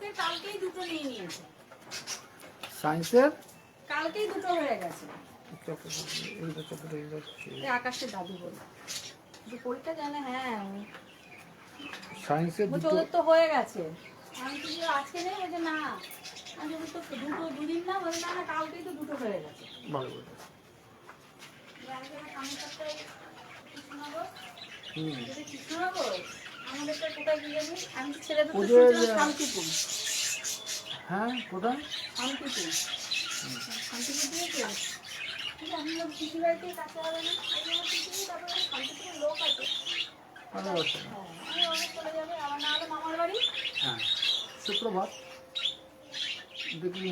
সায়েন্সের কালকেই দুটো নিয়ে নিয়েছে। সায়েন্সের কালকেই দুটো হয়ে গেছে। আকাশের দাদু বলে যে পরীক্ষা জানে। হ্যাঁ সায়েন্সের দুটো ওদের তো হয়ে গেছে। আমি কি আজকে নেই বলছে না, আমি তো দুটো দুদিন না বলে না কালকেই তো দুটো হয়ে গেছে। ভালো করে কৃষ্ণনগর আমাদেরটা কোথায় গিয়ে জানি, আমি তো ছেলেদের তো ওদের শান্তিপুর। হ্যাঁ কোথায় শান্তিপুর শান্তিপুর দিয়েছে। ঠিক আছে, আমি পিসি বাড়িতেই কাছে হবে না, তারপরে শান্তিপুরের লোক আছে। ভালো আছে। আমি অনেক চলে যাবে, আমার না হলে মামার বাড়ি। হ্যাঁ সুপ্রভাত, দেখি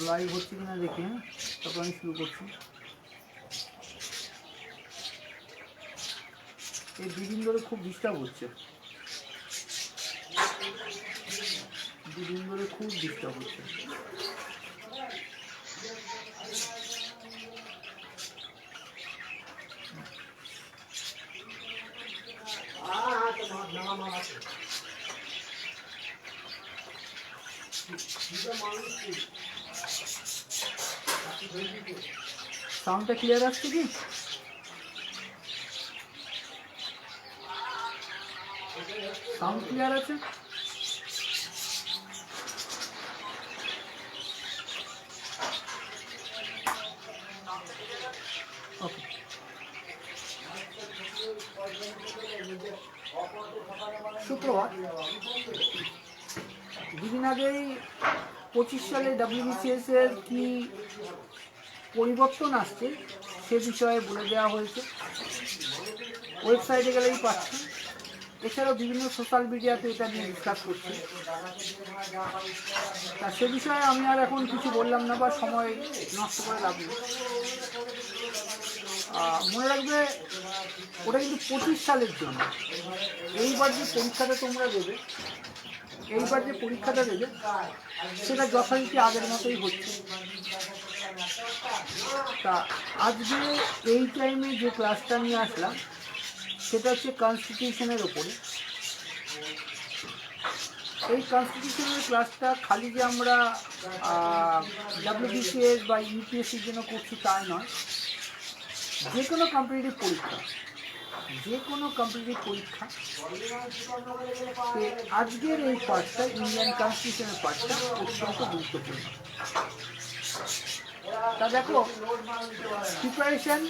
লাইভ হচ্ছে কিনা দেখি। হ্যাঁ তারপর আমি শুরু করছি। এই দুদিন ধরে খুব ডিস্টার্ব হচ্ছে, দুদিন ধরে খুব ডিস্টার্ব হচ্ছে। সাউন্ডটা ক্লিয়ার আসছে কি? সাউন্ড ক্লিয়ার আছে? ওকে। সুপ্রভাত। দুদিন আগেই 25 সালে WBCS এর কি পরিবর্তন আসছে সে বিষয়ে বলে দেওয়া হয়েছে। ওয়েবসাইটে গেলেই পাচ্ছেন, এছাড়াও বিভিন্ন সোশ্যাল মিডিয়াতে এটা নিয়ে ডিসকাস করছে। তা সে বিষয়ে আমি আর এখন কিছু বললাম না বা সময় নষ্ট করে লাভ নেই। মনে রাখবে ওটা কিন্তু 25 সালের জন্য। এইবার যে পরীক্ষাটা তোমরা দেবে, এইবার যে পরীক্ষাটা দেবে সেটা যথারীতি আগের মতোই হচ্ছে। তা আজকে এই টাইমে যে ক্লাসটা নিয়ে আসলাম সেটা হচ্ছে কনস্টিটিউশনের ওপরে। এই কনস্টিটিউশনের ক্লাসটা খালি যে আমরা WBCS বা UPSCর জন্য করছি তাই নয়, যে কোনো কম্পিটিটিভ পরীক্ষা, যে কোনো কম্পিটিটিভ পরীক্ষা আজকের এই পার্টটা, ইন্ডিয়ান কনস্টিটিউশনের পার্টটা অত্যন্ত গুরুত্বপূর্ণ। তা দেখো, প্রিপারেশন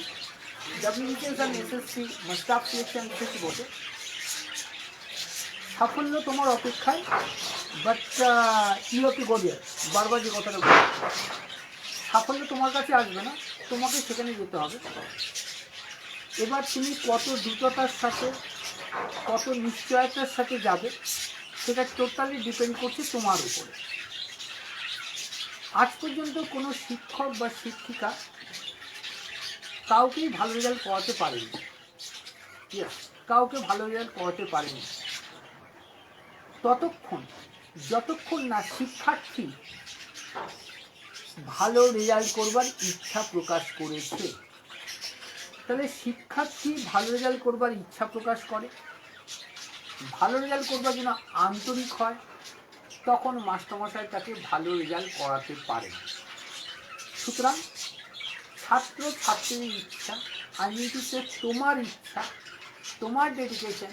WBCS আর SSC বা স্টাফ সিলেকশন SSC বটে, সাফল্য তোমার অপেক্ষায়। But you have to go there. বারবার যে কথাটা বলি, সাফল্য তোমার কাছে আসবে না, তোমাকে সেখানে যেতে হবে। এবার তুমি কত দ্রুততার সাথে, কত নিশ্চয়তার সাথে যাবে সেটা টোটালি ডিপেন্ড করছে তোমার উপরে। আজ পর্যন্ত কোনো শিক্ষক বা শিক্ষিকা কাউকেই ভালো রেজাল্ট করাতে পারেনি, কাউকে ভালো রেজাল্ট করাতে পারেনি যতক্ষণ না শিক্ষার্থী ভালো রেজাল্ট করবার ইচ্ছা প্রকাশ করেছে। তাহলে শিক্ষার্থী ভালো রেজাল্ট করবার ইচ্ছা প্রকাশ করে, ভালো রেজাল্ট করবার জন্য আন্তরিক হয়, তখন মাস্টারমশাই তাকে ভালো রেজাল্ট করাতে পারে। সুতরাং ছাত্র ছাত্রীর ইচ্ছা, আইডেন্টিতে তোমার ইচ্ছা, তোমার ডেডিকেশন,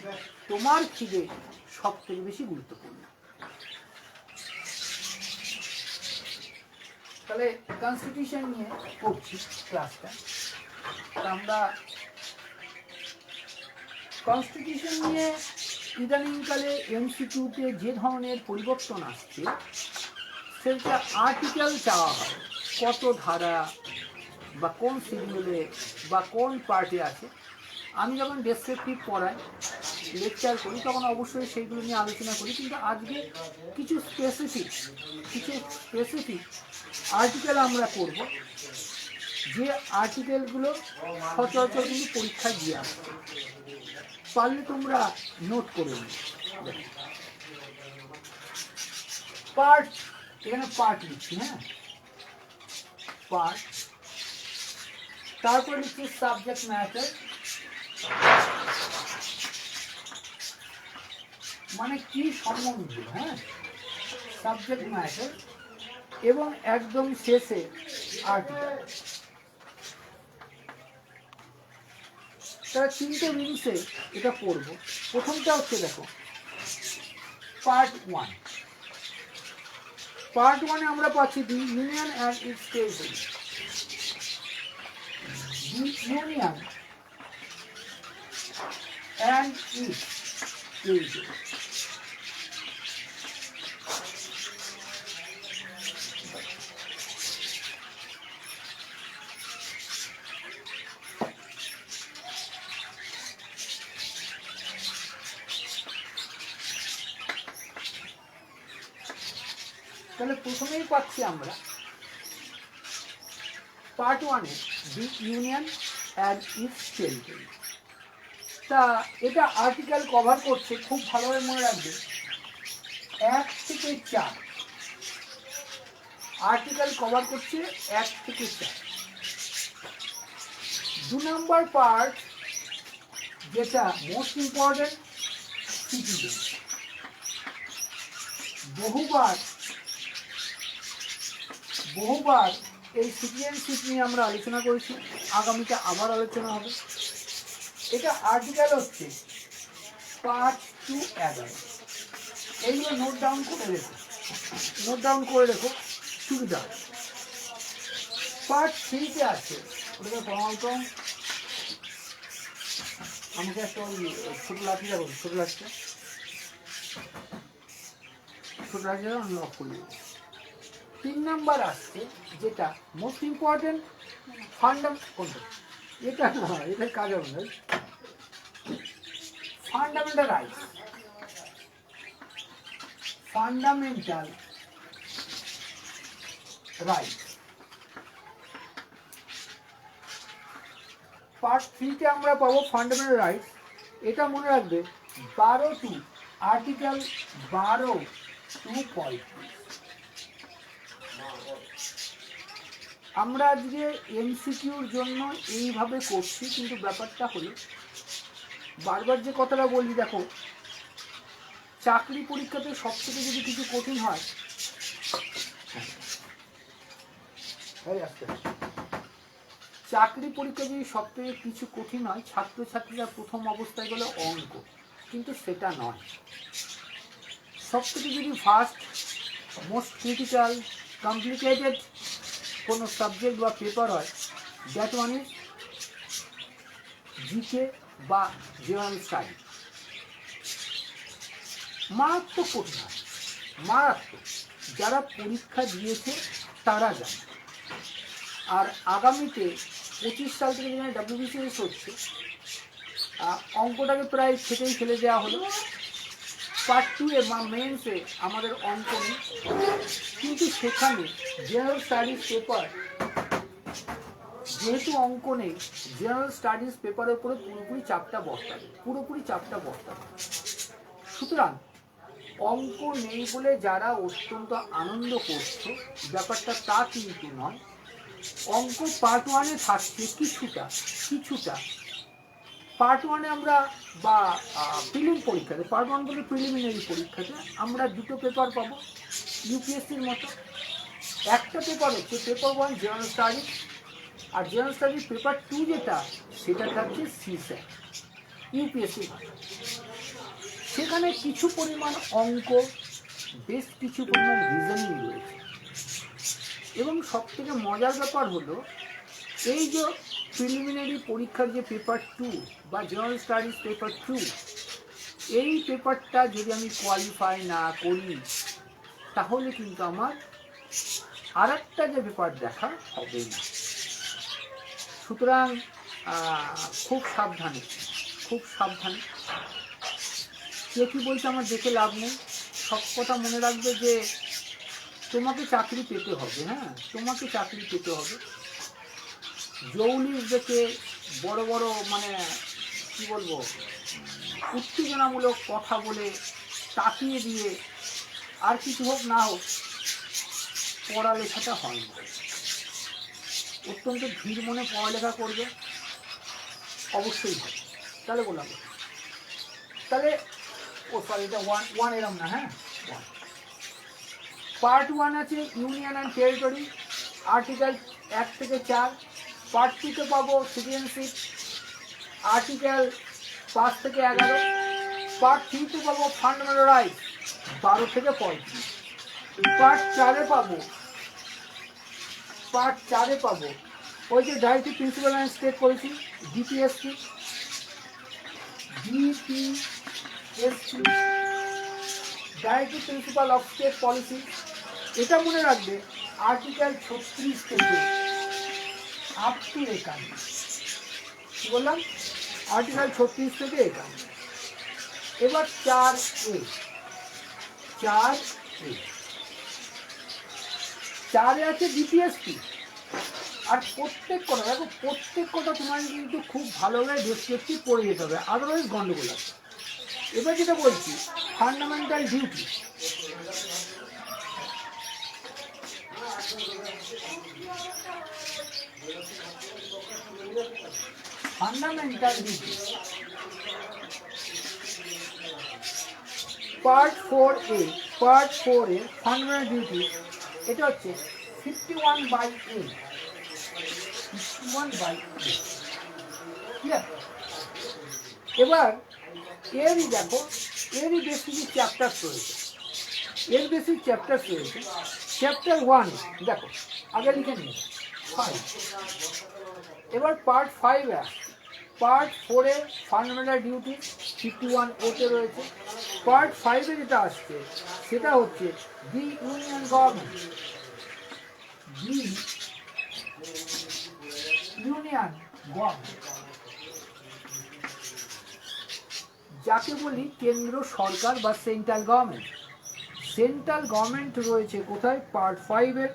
তোমার খিদে সব থেকে বেশি গুরুত্বপূর্ণ। তাহলে কনস্টিটিউশন নিয়ে করছি ক্লাসটা। আমরা কনস্টিটিউশন নিয়ে ইদানিংকালে MCQতে যে ধরনের পরিবর্তন আসছে সেটা আর্টিকেল চাওয়া হয়, কত ধারা বা কোন সিরিয়ালে বা কোন পার্টে আছে। আমি যখন ডেসক্রিপটিভ পড়াই, লেকচার করি, তখন অবশ্যই সেইগুলো নিয়ে আলোচনা করি। কিন্তু আজকে কিছু স্পেসিফিক আর্টিকেল আমরা করব, যে আর্টিকেলগুলো সচরাচর কিন্তু পরীক্ষায় দিয়ে আসবে। পারলে তোমরা নোট করে নিও। পার্ট, এখানে পার্ট লিখছি, হ্যাঁ পার্ট, তারপর লিখছি সাবজেক্ট ম্যাটার, মানে কি সম্বন্ধ, হ্যাঁ, সাবজেক্ট ম্যাটার, এবং একদম শেষে আর্টিকেল। তারা 3টে মিনিটে এটা পড়বো। প্রথমটা হচ্ছে দেখো পার্ট 1। পার্ট 1-এ আমরা পাচ্ছি the union and its territory. The union and its territory. তাহলে প্রথমেই পাচ্ছি আমরা পার্ট 1-এ the union and its territory. তা এটা আর্টিকেল কভার করছে, খুব ভালোভাবে মনে রাখবে, 1 থেকে 4। আর্টিকেল কভার করছে 1 থেকে 4। 2 নম্বর পার্ট যেটা মোস্ট ইম্পর্টেন্ট, সিটিজেন। বহুবার এই সিটিজেনশিপ নিয়ে আমরা আলোচনা করেছি, আগামীতে আবার আলোচনা হবে। এটা আর্টিকেল হচ্ছে 5 to 11। এইগুলো নোট ডাউন করে রেখো, সুবিধা। পার্ট 3-তে আছে, ওটাকে প্রমাণিত আমাকে একটা ওই ছোট লাঠিটা বলি, ছোট লাঠিটা আমি অফ করে দেবো। 3 নাম্বার আসছে যেটা মোস্ট ইম্পর্টেন্ট, এটা না, এটা কাজ হবে না, fundamental rights. Fundamental right. Part 3-তে আমরা পাবো ফান্ডামেন্টাল রাইটস। এটা মনে রাখবে 12 টু আর্টিকেল 12 টু 35। আমরা আজকে এমসিকিউর জন্য এইভাবে করছি, কিন্তু ব্যাপারটা হলো বারবার যে কথাটা বলি, দেখো চাকরি পরীক্ষাতে সব থেকে যদি কিছু কঠিন হয়, চাকরি পরীক্ষা যদি সব থেকে কিছু কঠিন হয়, ছাত্রছাত্রীরা প্রথম অবস্থায় গেলে অঙ্ক, কিন্তু সেটা নয়। সব থেকে যদি ফার্স্ট, মোস্ট ক্রিটিক্যাল, কমপ্লিকেটেড কোনো সাবজেক্ট বা পেপার হয়, দ্যাট ওয়ান ইজ জিকে বা জেনারেল স্টাডি। মারাত্মক কঠিন হয়, মারাত্মক। যারা পরীক্ষা দিয়েছে তারা জানে। আর আগামীতে 25 সাল থেকে যেখানে WBCS হচ্ছে, অঙ্কটাকে প্রায় খেতেই ফেলে দেওয়া হলো। পার্ট 2-এ বা মেন্সে আমাদের অঙ্ক নেই, কিন্তু সেখানে জেনারেল স্টাডিজ পেপার, যেহেতু অঙ্ক নেই, জেনারেল স্টাডিজ পেপারের উপরে পুরোপুরি চাপটা বসাবে। সুতরাং অঙ্ক নেই বলে যারা অত্যন্ত আনন্দ করছে, ব্যাপারটা তা কিন্তু নয়। অঙ্ক পার্ট 1-এ থাকছে কিছুটা। পার্ট 1-এ আমরা বা প্রিলিম পরীক্ষাতে, পার্ট 1 বলে প্রিলিমিনারি পরীক্ষাতে আমরা 2টো পেপার পাবো ইউপিএসসির মতো। একটা পেপার হচ্ছে পেপার 1 জেনারেল স্টাডিজ, আর জেনারেল স্টাডিজ পেপার 2 যেটা, সেটা থাকছে সিস্যাট ইউপিএসসি। সেখানে কিছু পরিমাণ অঙ্ক, বেশ কিছু পরিমাণ রিজনিং রয়েছে। এবং সব থেকে মজার ব্যাপার হলো, এই যে প্রিলিমিনারি পরীক্ষার যে পেপার 2 বা জেনারেল স্টাডিজ পেপার 2, এই পেপারটা যদি আমি কোয়ালিফাই না করি, তাহলে কিন্তু আমার আর একটা যে পেপার দেখা হবে না। সুতরাং খুব সাবধানে। কে কী বলছে আমার দেখে লাভ নেই। সব কথা মনে রাখবে যে তোমাকে চাকরি পেতে হবে, হ্যাঁ, তোমাকে চাকরি পেতে হবে। জৌলিস দেখে বড় বড় মানে কি বলবো, উত্তেজনামূলক কথা বলে তাকিয়ে দিয়ে আর কিছু হোক না হোক, পড়ালেখাটা হয় না। অত্যন্ত ধীর মনে পড়ালেখা করবে, অবশ্যই হবে। তাহলে বললাম, তাহলে ও সরি এটা ওয়ান এরম না, হ্যাঁ পার্ট 1 আছে ইউনিয়ন অ্যান্ড টেরিটরি, আর্টিকেল 1 থেকে 4। পার্ট 2তে পাবো সিটিজেনশিপ, আর্টিকেল 5 থেকে 11। পার্ট 3তে পাবো ফান্ডামেন্টাল রাইট 12 থেকে 35। পার্ট 4-এ পাবো ওই যে directive principal and state policy, DPSP, directive principle of state policy. এটা মনে রাখবে আর্টিকেল 36 থেকে আপ টু 51। কি বললাম? আর্টিকেল 36 থেকে 51। এবার 4A 4-এ আছে ডিপিএসপি। আর প্রত্যেক কথা দেখো, প্রত্যেক কথা তোমার কিন্তু খুব ভালোভাবে ডেসক্রিপটিভ পড়ে যেতে হবে, আদারওয়াইজ গন্ডগোল আছে। এবার যেটা বলছি fundamental duty, part 4A fundamental duty, এটা হচ্ছে 51/A। এবার এরই দেখো, এরই বেশ কিছু চ্যাপ্টার রয়েছে, চ্যাপ্টার 1 দেখো আগে লিখে নিই 5। এবার পার্ট 5 আসছে। পার্ট 4-এ ফান্ডামেন্টাল ডিউটি 51A-তে রয়েছে। পার্ট 5-এ যেটা আসছে সেটা হচ্ছে দি ইউনিয়ন গভর্নমেন্ট, যাকে বলি কেন্দ্র সরকার বা সেন্ট্রাল গভর্নমেন্ট রয়েছে কোথায়? পার্ট 5-এর।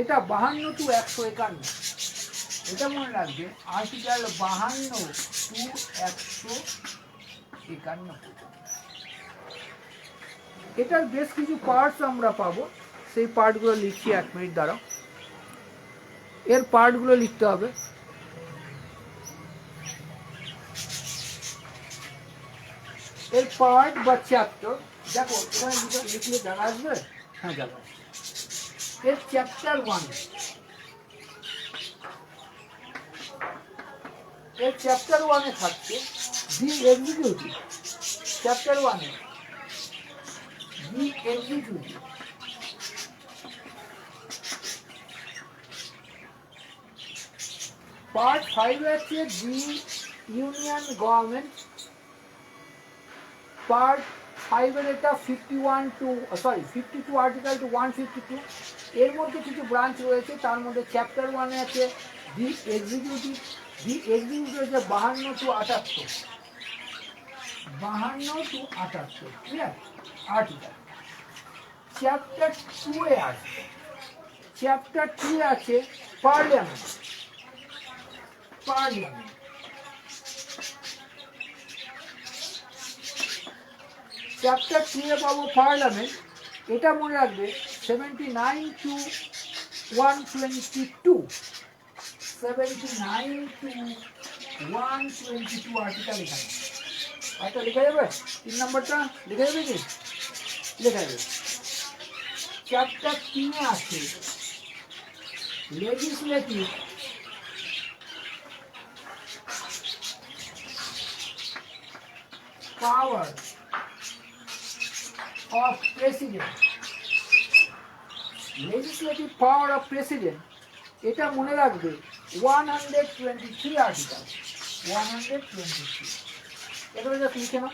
এটা 52 to 151। এটা মনে রাখবে আর্টিকেল 52 to 151। এটার বেশ কিছু পার্টস আমরা পাবো, সেই পার্টগুলো লিখছি, 1 মিনিট দাঁড়াও। এর পার্টগুলো লিখতে হবে। এর পার্ট বা চ্যাপ্টার দেখো, এখানে লিখলে জানা আসবে, হ্যাঁ জানা। এর চ্যাপ্টার 1, এর চ্যাপ্টার 1-এ থাকছে দি এক্সিকিউটিভ। চ্যাপ্টার 1-এ দি এক্সিকিউটিভ। পার্ট 5-এ আছে দি ইউনিয়ন গভর্নমেন্ট। পার্ট 5-এর এটা 52 আর্টিকেল টু 152। এর মধ্যে কিছু ব্রাঞ্চ রয়েছে, তার মধ্যে চ্যাপ্টার 1-এ আছে দি এক্সিকিউটিভ। দি এক্সিকিউটিভ হচ্ছে 52 to 78। 52 to 78, clear article. Chapter 2-এ আছে, চ্যাপ্টার 2-এ আছে পার্লামেন্ট। চ্যাপ্টার 2-এ পাবো পার্লামেন্ট। এটা মনে রাখবে 79 to 122। 79 to 122 আর্টিকেল এখানে। আচ্ছা লেখা যাবে? 3 নম্বরটা লেখা যাবে কি? লেখা যাবে। চ্যাপ্টার 3-এ আছে legislative power of president. Legislative power of president, এটা মনে রাখবে 123 আর্টিকেল। 123। এবারে যা লিখে নাও,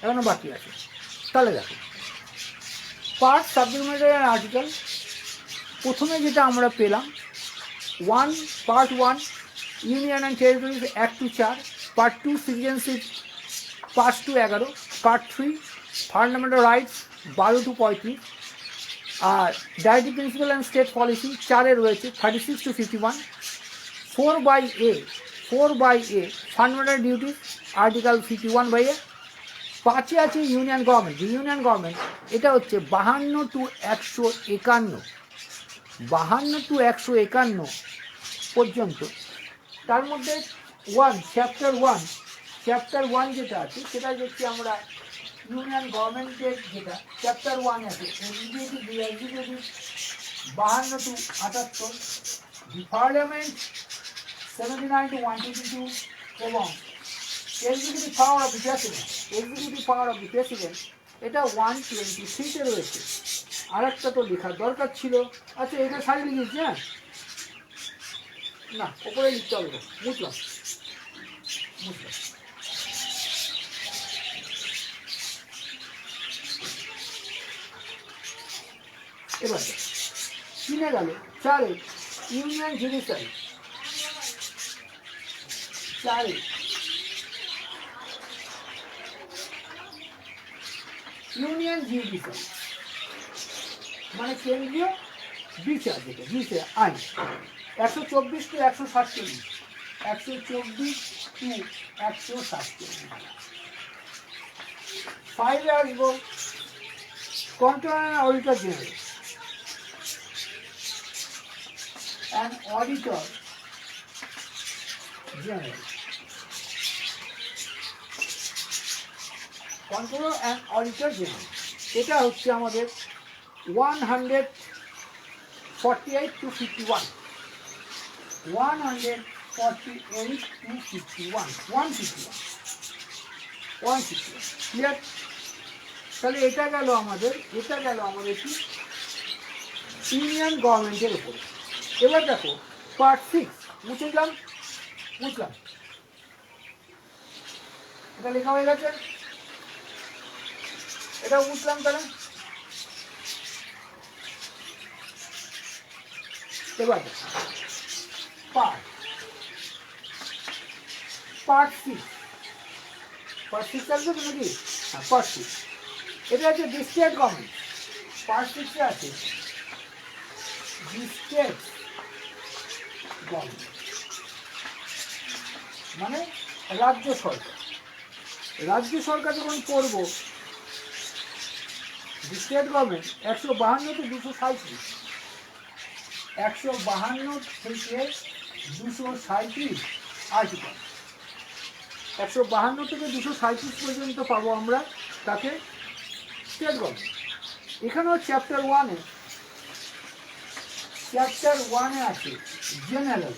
এখনো বাকি আছে। তাহলে দেখো পার্ট সাবজেক্ট ম্যাটার আর্টিকেল। প্রথমে যেটা আমরা পেলাম part 1 union and territories 1 to 4। Part 2 citizenship 5 to 11। Part 3 fundamental rights 12 to 35। আর directive principal and state policy 4-এ রয়েছে 36 to 51। 4/A fundamental duty article 51/A। 5-এ আছে ইউনিয়ন গভর্নমেন্ট। এটা হচ্ছে 52 to 151। 52 to 151 পর্যন্ত। তার মধ্যে চ্যাপ্টার 1 চ্যাপ্টার 1 যেটা আছে সেটা দেখছি আমরা ইউনিয়ন গভর্নমেন্টের যেটা চ্যাপ্টার 1 আছে executive 52 to 78, the parliament 79 to 122 এবং executive power of the president এটা 123 রয়েছে। আর একটা তো লেখার দরকার ছিল, আচ্ছা এটা সারি লিখেছি, হ্যাঁ না ওপরে লিখতে হবে, বুঝলাম। এবার কিনে গেল 4 ইউনিয়ন জুডিশিয়ারি, 4 ইউনিয়ন জুডিশিয়ারি মানে কেন্দ্রীয় বিচার, যেটা বিচার আইন 124 to 147, 124 to 147। 5 আসবো controller auditor general, an auditor general, controller and auditor general, এটা হচ্ছে আমাদের 148 to 51, 148 to 51, 151 ক্লিয়ার। তাহলে এটা গেল আমাদের কি ইউনিয়ন গভর্নমেন্টের উপরে। এবার দেখো পার্ট 6 বুঝলাম, এটা লেখা হয়ে গেছে, এটা বুঝলাম। তাহলে এবার পার্ট 6 আসবে তো নাকি? হ্যাঁ পার্ট 6 এটা হচ্ছে ডিস্ট্রিক্ট গভর্নমেন্ট। পার্ট 6 আছে ডিস্ট্রিক্ট গভর্নমেন্ট মানে রাজ্য সরকার যখন করব স্টেট গভর্নমেন্ট 152 to 237, 152 থেকে 237 আর্টিকেল, 152 থেকে 237 পর্যন্ত পাবো আমরা তাকে স্টেট গভর্নমেন্ট। এখানেও চ্যাপ্টার 1 আছে জেনারেল,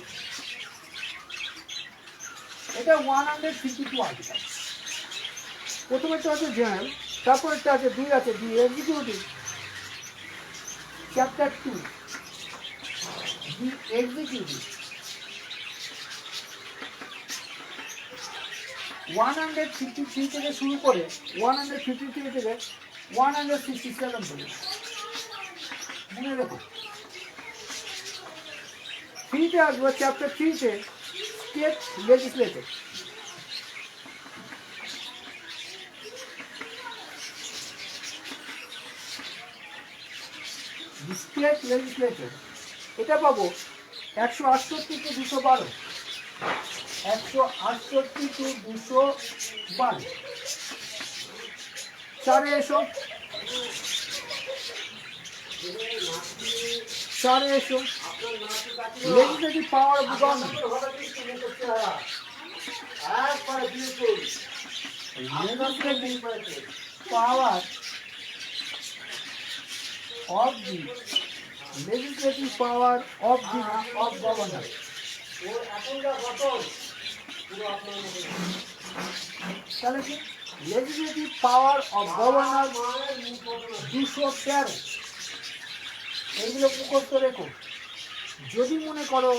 এটা 152 আর্টিকেল। প্রথমেরটা আছে জেনারেল, তারপরেরটা আছে 2 আছে দি এক্সিকিউটিভ, চ্যাপ্টার 2 দি এক্সিকিউটিভ 153 থেকে শুরু করে 153 থেকে 167 পর্যন্ত মনে রেখো। 3তে আসবো চ্যাপ্টার 3তে স্টেট লেজিসলেচার, স্টেট লেজিসলেচার এটা পাবো 168 থেকে 212, 168 to 212। 4 এসো legislative power of the government, legislative power of governor, তাহলে কি legislative power of governor 213। এইগুলো মুখস্থ রেখো। যদি মনে করো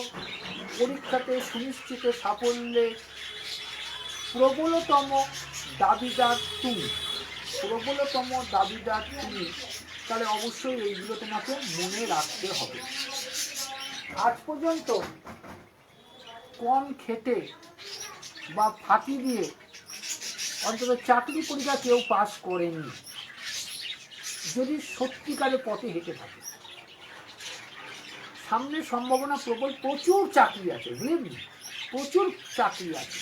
পরীক্ষাতে সুনিশ্চিত সাফল্যে প্রবলতম দাবিদার তুমি, তাহলে অবশ্যই এইগুলো তোমাকে মনে রাখতে হবে। আজ পর্যন্ত কম খেটে বা ফাঁকি দিয়ে অন্তত চাকরি পরীক্ষা কেউ পাস করেনি যদি সত্যিকারে পথে হেঁটে থাকে। সামনে সম্ভাবনা প্রবল, প্রচুর চাকরি আছে, প্রচুর চাকরি আছে,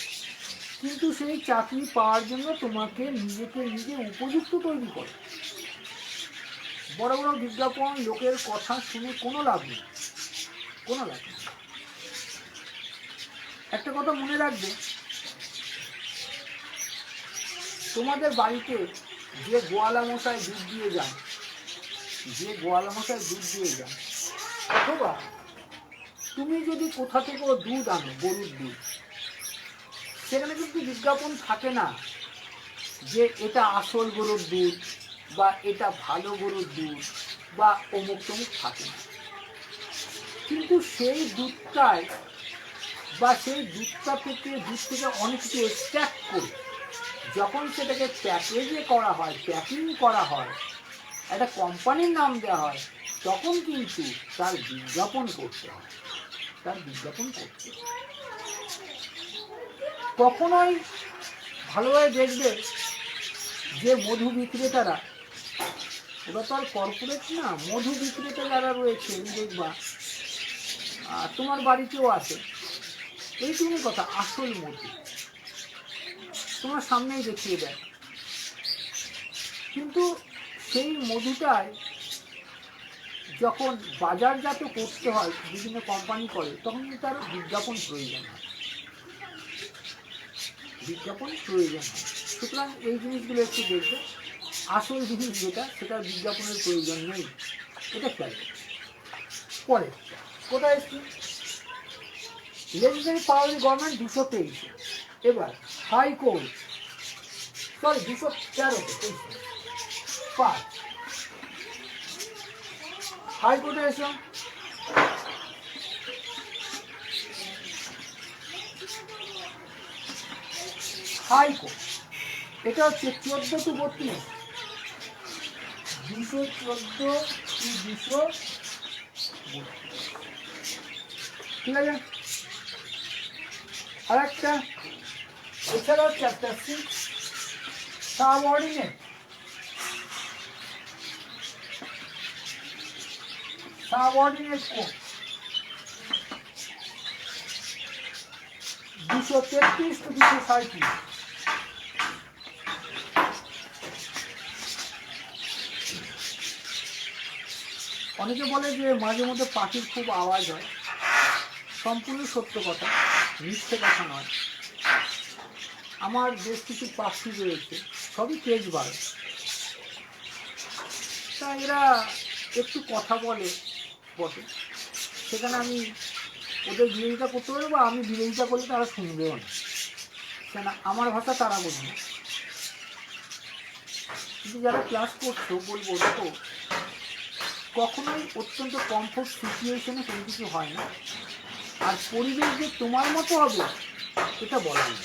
কিন্তু সেই চাকরি পাওয়ার জন্য তোমাকে নিজেকে নিজে উপযুক্ত তৈরি করো। বড় বড় বিজ্ঞাপন, লোকের কথা শুনে কোনো লাভ নেই। একটা কথা মনে রাখবে, তোমাদের বাড়িতে যে গোয়ালা মশাই দুধ দিয়ে যান, অথবা তুমি যদি কোথা থেকে দুধ আনো, গরুর দুধ, সেখানে কিন্তু বিজ্ঞাপন থাকে না যে এটা আসল গরুর দুধ বা এটা ভালো গরুর দুধ বা অমুক তমুক থাকে না। কিন্তু সেই দুধটায় বা সেই দুধটা থেকে অনেক কিছু এক্সট্রাক্ট করে যখন সেটাকে প্যাকেজে করা হয়, প্যাকিং করা হয়, একটা কোম্পানির নাম দেওয়া হয়, তখন কিন্তু তার বিজ্ঞাপন করতে হয়। কখনোই ভালোভাবে দেখবে যে মধু বিক্রেতারা, ওরা তো আর কর্পোরেট না, মধু বিক্রেতা যারা রয়েছে দেখবা, তোমার বাড়িতেও আছে, এইটুকু কথা, আসল মধু তোমার সামনেই দেখিয়ে দেয়। কিন্তু সেই মধুটায় যখন বাজারজাত করতে হয়, বিভিন্ন কোম্পানি করে, তখন কিন্তু তার বিজ্ঞাপন প্রয়োজন হয়। সুতরাং এই জিনিসগুলো একটু দেখবে, আসল জিনিস যেটা, সেটার বিজ্ঞাপনের প্রয়োজন নেই, এটা খেয়াল করবে। পরে কোথায় এসছি, লেজিসলেটিভ পাওয়ার অফ গভর্নমেন্ট 223। এবার হাইকোর্ট, সরি 213 5 হাইকোর্টে এসো। হাইকোর্ট এটা হচ্ছে 14 to 32, 214 to 232, ঠিক আছে। আর একটা এছাড়াও চ্যাপ্টার 6 সাবঅর্ডিনেট, কোড 233 to 237। অনেকে বলে যে মাঝে মধ্যে পাখির খুব আওয়াজ হয়, সম্পূর্ণ সত্য কথা, মিথ্যে কথা নয়। আমার বেশ কিছু পাখি রয়েছে, সবই তেজ বাড়ে, তা এরা একটু কথা বলে বটে, সেখানে আমি ওদের বিরোধিতা করতে পারবো, বা আমি বিরোধিতা করলে তারা শুনবেও না, কেন আমার ভাষা তারা বোঝে। কিন্তু যারা ক্লাস করছো বলবো, দেখো কখনোই অত্যন্ত কমফোর্ট সিচুয়েশনে কোনো কিছু হয় না, আর পরিবেশ যে তোমার মতো হবে এটা বলা যায়।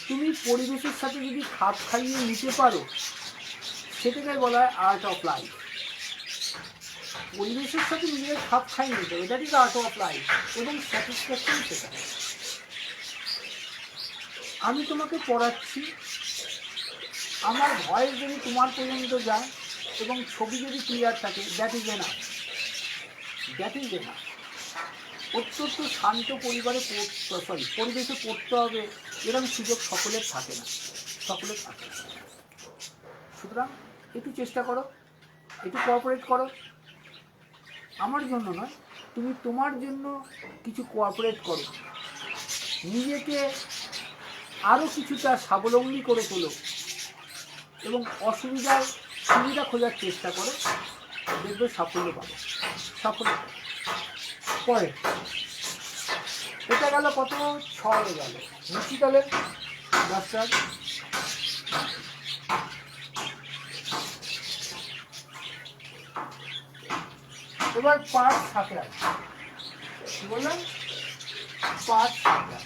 তুমি পরিবেশের সাথে যদি খাপ খাইয়ে নিতে পারো, সেটাকে বলা হয় আর্ট অফ লাইফ। পরিবেশের সাথে নিজের খাপ খাইয়ে নিতে হবে, that is art of life, এবং স্যাটিসফ্যাকশন সেটা। আমি তোমাকে পড়াচ্ছি, আমার ভয়েস যদি তোমার পর্যন্ত যায় এবং ছবি যদি ক্লিয়ার থাকে, দ্যাট ইজ এনাফ। অত্যন্ত শান্ত পরিবেশে পড়তে হবে, এরকম সুযোগ সকলের থাকে না। সুতরাং একটু চেষ্টা করো, একটু কোঅপারেট করো, আমার জন্য নয়, তুমি তোমার জন্য কিছু কোঅপারেট করো, নিজেকে আরও কিছুটা স্বাবলম্বী করে তোলো এবং সুবিধা খোঁজার চেষ্টা করো, দেখবে সাফল্য পাবে। পরে এটা গেল কত, 6 গেল, নিচি গেলে 10টা। এবার পার্ট 7 আছে, কি বললাম, পার্ট 7।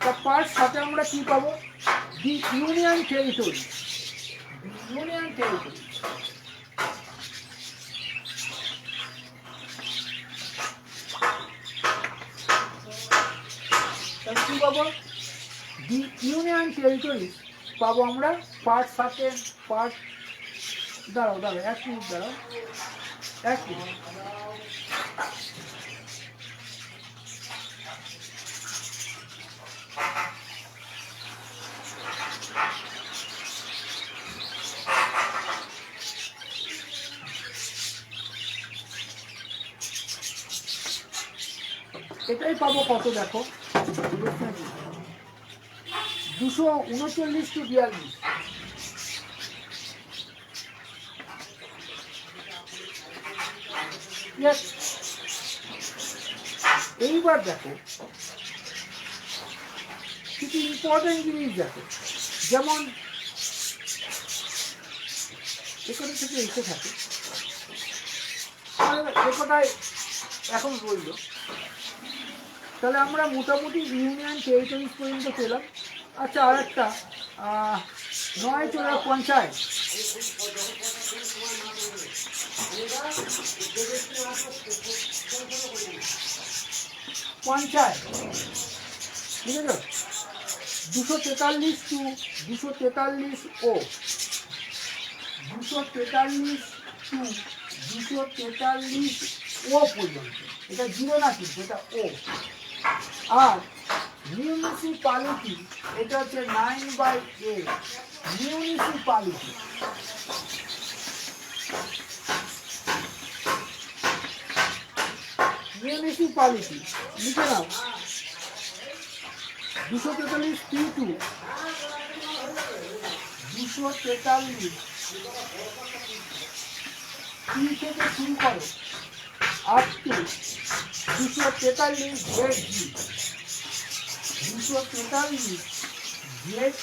তা পার্ট 7 আমরা কি পাবো, দি ইউনিয়ন টেরিটরি। কি পাবো, দি ইউনিয়ন টেরিটরি পাবো আমরা পার্ট 7। পার্ট, দাঁড়াও 1 মিনিট দাঁড়াও, 1 মিনিট। এটাই পাবো কত, দেখো 239-42। এইবার দেখো কিছু ইম্পর্টেন্ট জিনিস দেখো, যেমন এখানে থেকে এসে থাকে একটাই এখন রইল। তাহলে আমরা মোটামুটি ইউনিয়ন টেরিটরিজ পর্যন্ত পেলাম। আচ্ছা, আর একটা 9 চলে পঞ্চায়েত। পঞ্চায়েত ঠিক আছে, 243 টু 243 ও 243 টু 243 ও পর্যন্ত। এটা 0 না, কিন্তু এটা ও। আর মিউনিসিপালিটি এটা হচ্ছে 9/8 মিউনিসিপালিটি। মিউনিসিপালিটি লিখে নাও 243 P2 243 P থেকে শুরু করো আপ টু 243 ZG 243 ZG।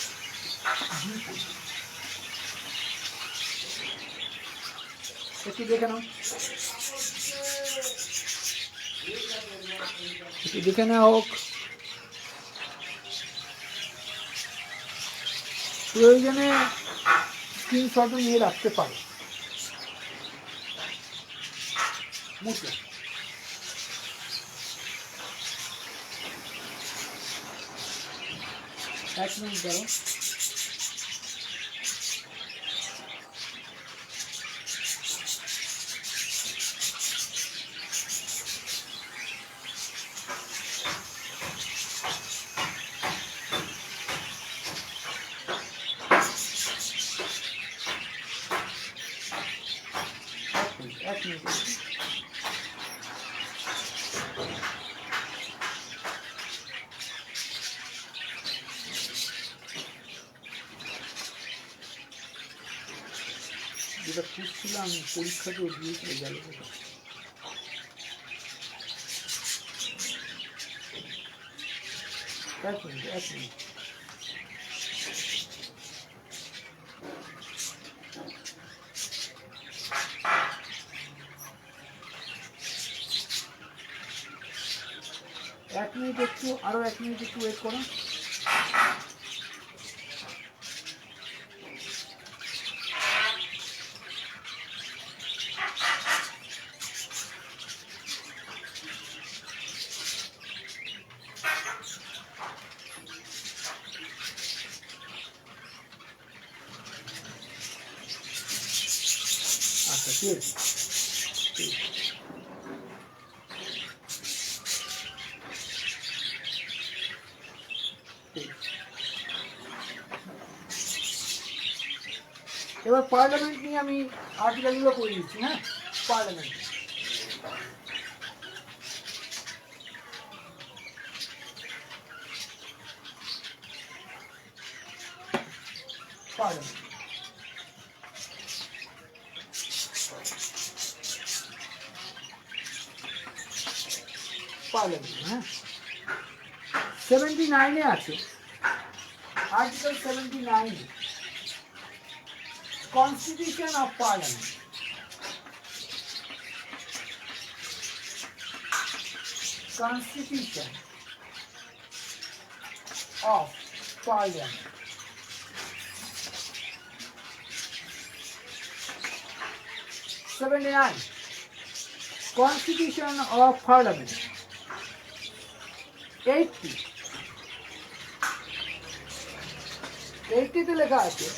একটু দেখে নাও, একটু দেখে নেওয়া হোক। প্রয়োজনে স্ক্রিনশট নিয়ে রাখতে পারো। বুঝলে? এক মিনিট দাও। এক মিনিট। যেটা খুঁজছিলাম পরীক্ষাতেও দিয়েছিল গেল। এক মিনিট, এক মিনিট। এক মিনিট, একটু আরো এক মিনিট একটু ওয়েট করো। আচ্ছা, ঠিক আছে। এবার পার্লামেন্ট নিয়ে আমি আর্টিকেলগুলো করে দিচ্ছি। হ্যাঁ, পার্লামেন্ট পার্লামেন্ট পার্লামেন্ট হ্যাঁ 79-এ আছে, article 79, Constitution of Parliament. Constitution of Parliament. Constitution of Parliament. 80 লেখা আছে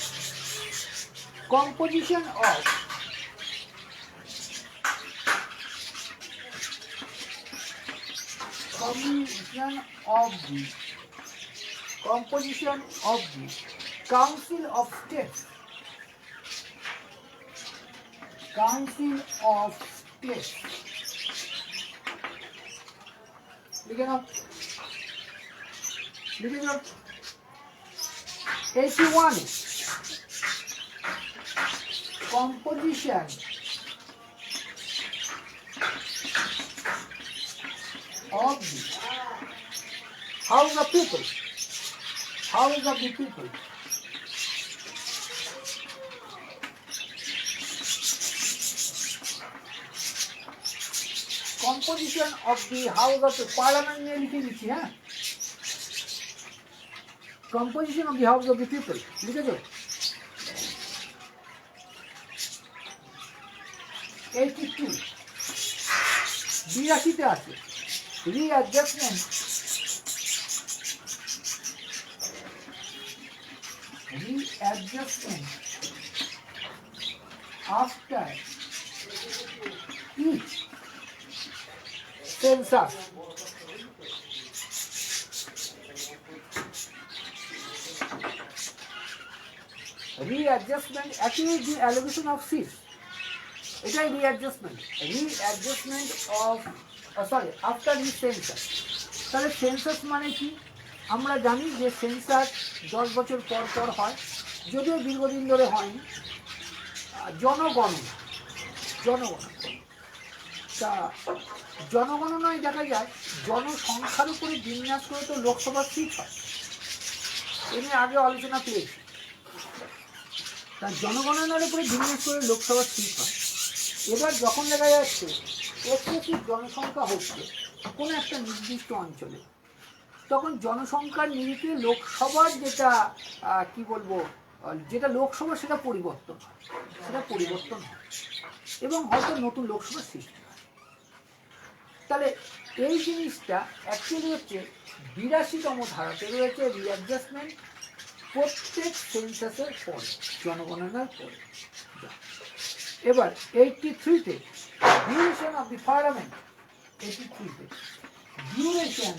composition of the Council of States. Council of States. লিখে নাও, লিখে নাও। 81 composition of the house of people. House of the people. Composition of the house of the parliament নিয়ে লিখে দিচ্ছি, হ্যাঁ, composition of the house of the people লিখেছো? 82 82 আছে readjustment after each census. Readjustment actually the allocation of seats. এটাই readjustment of after the census. তাহলে census মানে কি? আমরা জানি যে সেন্সাস 10 বছর পর পর হয়, যদিও দীর্ঘদিন ধরে হয়নি। তা জনগণনায় দেখা যায় জনসংখ্যার উপরে বিন্যাস করে তো লোকসভার সিট হয়, এ নিয়ে আগে আলোচনা পেয়েছি। তা জনগণনার উপরে বিন্যাস করে লোকসভার সিট হয়। এবার যখন দেখা যাচ্ছে এক্সেসিভ জনসংখ্যা হচ্ছে কোনো একটা নির্দিষ্ট অঞ্চলে, তখন জনসংখ্যার নিরিখে লোকসভার যেটা কি বলবো, যেটা লোকসভা সেটা পরিবর্তন হয় এবং হয়তো নতুন লোকসভার সৃষ্টি হয়। তাহলে এই জিনিসটা অ্যাকচুয়ালি হচ্ছে 82তম ধারাতে রয়েছে রিঅ্যাডজাস্টমেন্ট প্রত্যেক সেন্সাসের পরে, জনগণনার পরে। এবার 83তে ডিউরেশন অফ দি পার্লামেন্ট, 83তে ডিউরেশন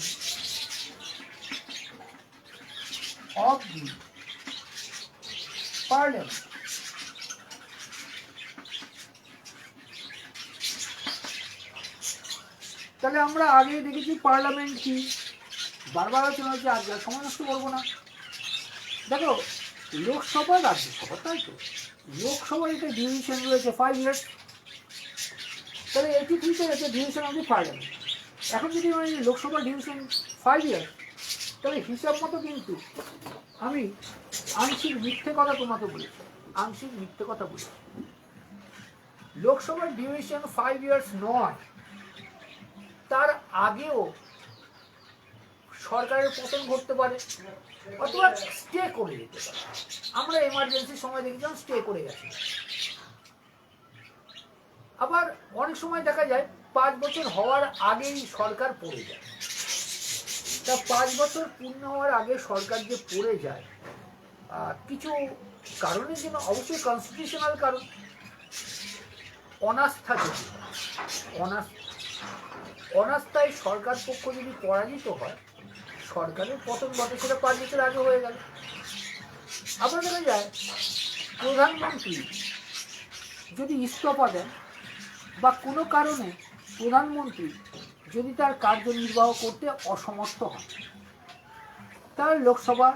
of the parliament. তাহলে আমরা আগে দেখেছি পার্লামেন্ট কি, বারবার আলোচনা হচ্ছে, আজ সময় নষ্ট করবো না। দেখো লোকসভা রাজ্যসভা, তাই তো লোকসভার একটা ডিউরেশন রয়েছে 5 years। তাহলে 83তে রয়েছে ডিউরেশন অফ দি পার্লামেন্ট। এখন যদি মানে লোকসভার ডিউরেশন 5 years, তাহলে হিসাব মতো কিন্তু আমি আংশিক মিথ্যে কথা তোমাকে বলেছি, লোকসভার ডিউরেশন 5 years নয়, তার আগেও সরকারের পতন ঘটতে পারে অথবা স্টে করে যেতে পারে। আমরা এমার্জেন্সির সময় দেখেছিলাম স্টে করে গেছে। আবার অনেক সময় দেখা যায় 5 বছর হওয়ার আগেই সরকার পড়ে যায়। তা 5 বছর পূর্ণ হওয়ার আগে সরকার যে পড়ে যায় কিছু কারণের জন্য, অবশ্যই কনস্টিটিউশনাল কারণ, অনাস্থায় সরকার পক্ষ যদি পরাজিত হয়, সরকারের পতন ঘটে, সেটা 5 বছর আগে হয়ে গেল। আবার দেখা যায় প্রধানমন্ত্রী যদি ইস্তফা দেন বা কোনো কারণে প্রধানমন্ত্রী যদি তার কার্যনির্বাহ করতে অসমর্থ হয়, তাহলে লোকসভা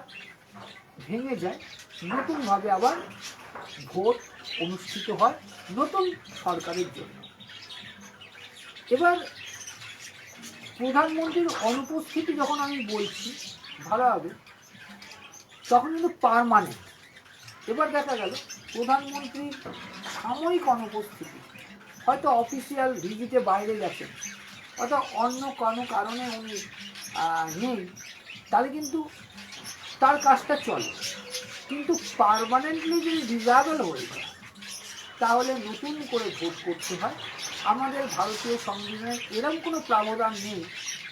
ভেঙে যায়, নতুনভাবে আবার ভোট অনুষ্ঠিত হয় নতুন সরকারের জন্য। এবার প্রধানমন্ত্রীর অনুপস্থিতি যখন আমি বলছি ভালোভাবে, তখন কিন্তু পার্মানেন্ট। এবার দেখা গেল প্রধানমন্ত্রীর সাময়িক অনুপস্থিতি, হয়তো অফিসিয়াল ভিজিটে বাইরে গেছেন অথবা অন্য কোনো কারণে উনি নেই, তাহলে কিন্তু তার কাজটা চলে। কিন্তু পার্মানেন্টলি যদি ডিসেবল হয়ে যায়, তাহলে নতুন করে ভোট করতে হয়। আমাদের ভারতীয় সংবিধানে এরকম কোনো প্রাবধান নেই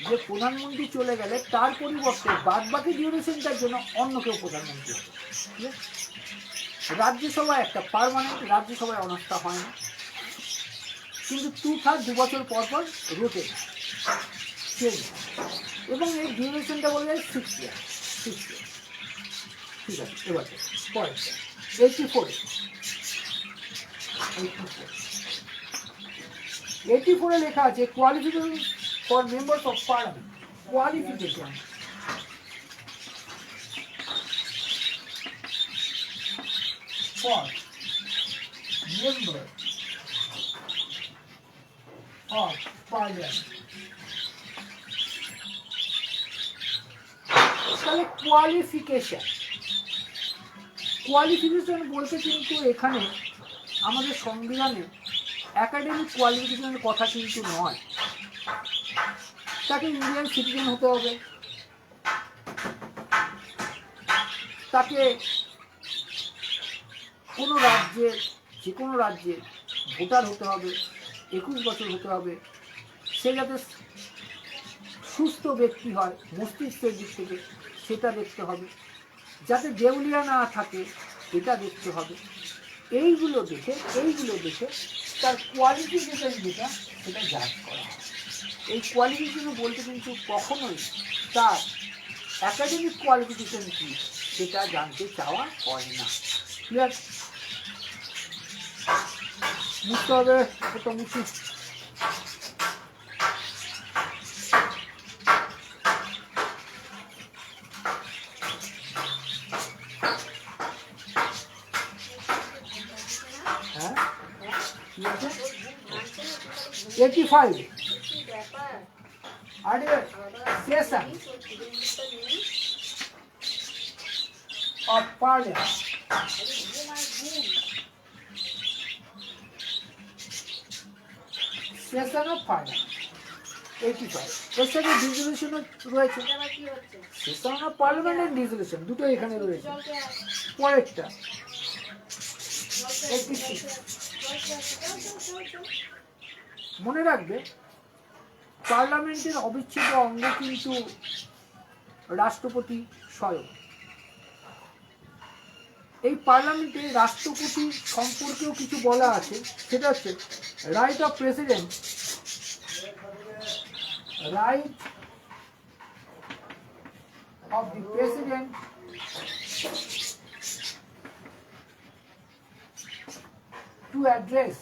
যে প্রধানমন্ত্রী চলে গেলে তার পরিবর্তে বাদবাকি ডিউরেশনটার জন্য অন্য কেউ প্রধানমন্ত্রী হবে। রাজ্যসভায় একটা পার্মানেন্ট, রাজ্যসভায় অনাস্থা হয় না, কিন্তু 2 বছর পর পর রোটেট চেঞ্জ, এবং এই ডিউরেশনটা বলে যায় 6 years। ঠিক আছে, এবার পরেরটা 84 লেখা আছে qualification for members of parliament. Qualification for member of parliament. তাহলে কোয়ালিফিকেশন বলতে কিন্তু এখানে আমাদের সংবিধানে একাডেমিক কোয়ালিফিকেশনের কথা কিন্তু নয়। তাকে ইন্ডিয়ান সিটিজেন হতে হবে, তাকে কোনো রাজ্যের যে কোনো রাজ্যের ভোটার হতে হবে, 21 বছর হতে হবে, সে যাতে সুস্থ ব্যক্তি হয় মস্তিষ্কের দিক থেকে সেটা দেখতে হবে, যাতে দেউলিয়া না থাকে এটা দেখতে হবে। এইগুলো দেখে তার কোয়ালিফিকেশন যেটা সেটা জাজ করা হয়। এই কোয়ালিফিকেশন বলতে কিন্তু কখনোই তার একাডেমিক কোয়ালিফিকেশন কি সেটা জানতে চাওয়া হয় না। ক্লিয়ার? মুছতে হবে, এটা মুছি। হ্যাঁ, কি আছে? 85 session of Parliament. Session of Parliament 85 এর সাথে ডিসলিউশন রয়েছে। Session of parliament and dissolution দুটো এখানে রয়েছে। পরেরটা 86 মনে রাখবে পার্লামেন্টের অবিচ্ছেদ্য অঙ্গ কিন্তু রাষ্ট্রপতি স্বয়ং। এই পার্লামেন্টে রাষ্ট্রপতি সম্পর্কেও কিছু বলা আছে, সেটা হচ্ছে right of president, right of the president to address,